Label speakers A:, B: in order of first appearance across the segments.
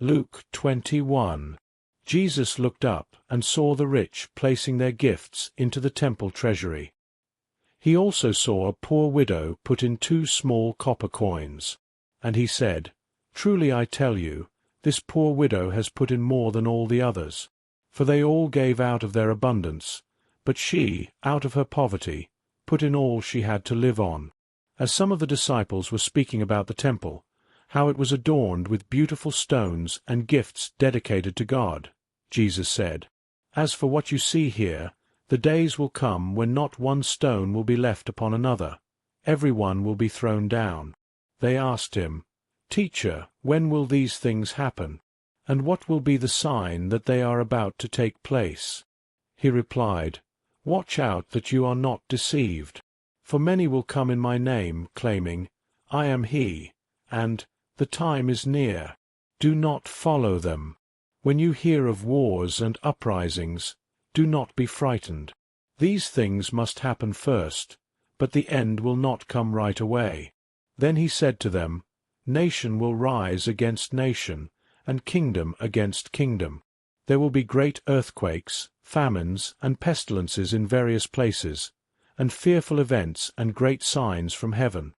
A: Luke 21. Jesus looked up and saw the rich placing their gifts into the temple treasury. He also saw a poor widow put in 2 small copper coins. And he said, "Truly I tell you, this poor widow has put in more than all the others. For they all gave out of their abundance, but she, out of her poverty, put in all she had to live on." As some of the disciples were speaking about the temple, how it was adorned with beautiful stones and gifts dedicated to God, Jesus said, "As for what you see here, the days will come when not one stone will be left upon another. Every one will be thrown down." They asked him, "Teacher, when will these things happen? And what will be the sign that they are about to take place?" He replied, "Watch out that you are not deceived. For many will come in my name, claiming, 'I am he,' and 'The time is near.' Do not follow them. When you hear of wars and uprisings, do not be frightened. These things must happen first, but the end will not come right away." Then he said to them, "Nation will rise against nation, and kingdom against kingdom. There will be great earthquakes, famines, and pestilences in various places, and fearful events and great signs from heaven.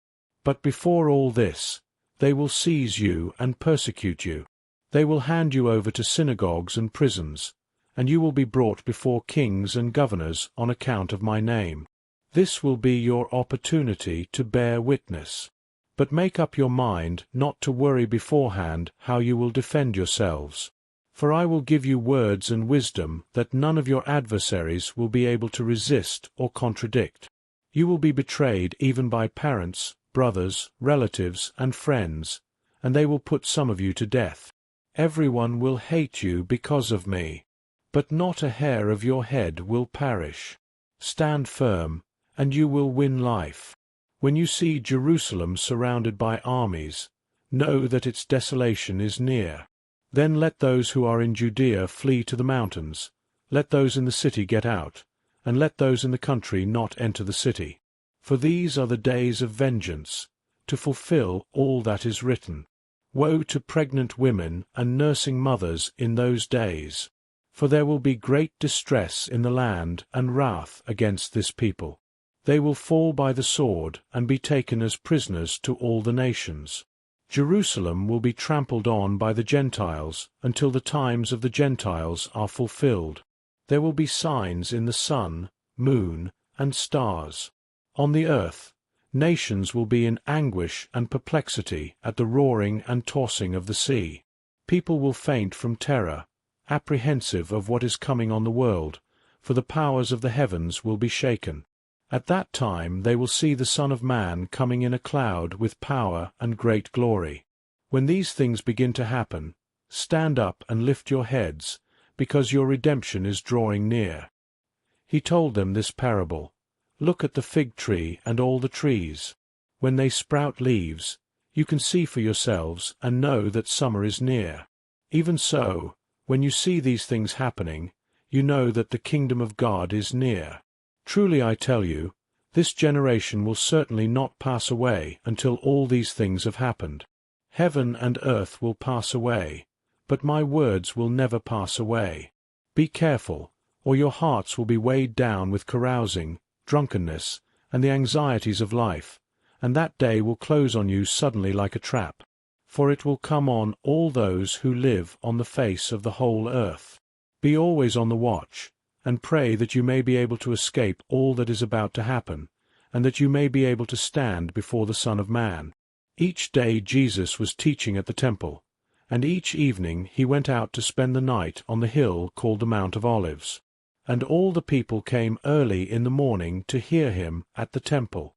A: But before all this, they will seize you and persecute you. They will hand you over to synagogues and prisons, and you will be brought before kings and governors on account of my name. This will be your opportunity to bear witness. But make up your mind not to worry beforehand how you will defend yourselves. For I will give you words and wisdom that none of your adversaries will be able to resist or contradict. You will be betrayed even by parents, brothers, relatives, and friends, and they will put some of you to death. Everyone will hate you because of me, but not a hair of your head will perish. Stand firm, and you will win life. When you see Jerusalem surrounded by armies, know that its desolation is near. Then let those who are in Judea flee to the mountains, let those in the city get out, and let those in the country not enter the city. For these are the days of vengeance, to fulfill all that is written. Woe to pregnant women and nursing mothers in those days! For there will be great distress in the land and wrath against this people. They will fall by the sword and be taken as prisoners to all the nations. Jerusalem will be trampled on by the Gentiles until the times of the Gentiles are fulfilled. There will be signs in the sun, moon, and stars. On the earth, nations will be in anguish and perplexity at the roaring and tossing of the sea. People will faint from terror, apprehensive of what is coming on the world, for the powers of the heavens will be shaken. At that time they will see the Son of Man coming in a cloud with power and great glory. When these things begin to happen, stand up and lift your heads, because your redemption is drawing near. He told them this parable. Look at the fig tree and all the trees. When they sprout leaves, you can see for yourselves and know that summer is near. Even so, when you see these things happening, you know that the kingdom of God is near. Truly I tell you, this generation will certainly not pass away until all these things have happened. Heaven and earth will pass away, but my words will never pass away. Be careful, or your hearts will be weighed down with carousing, drunkenness, and the anxieties of life, and that day will close on you suddenly like a trap. For it will come on all those who live on the face of the whole earth. Be always on the watch, and pray that you may be able to escape all that is about to happen, and that you may be able to stand before the Son of Man. Each day Jesus was teaching at the temple, and each evening he went out to spend the night on the hill called the Mount of Olives. And all the people came early in the morning to hear him at the temple.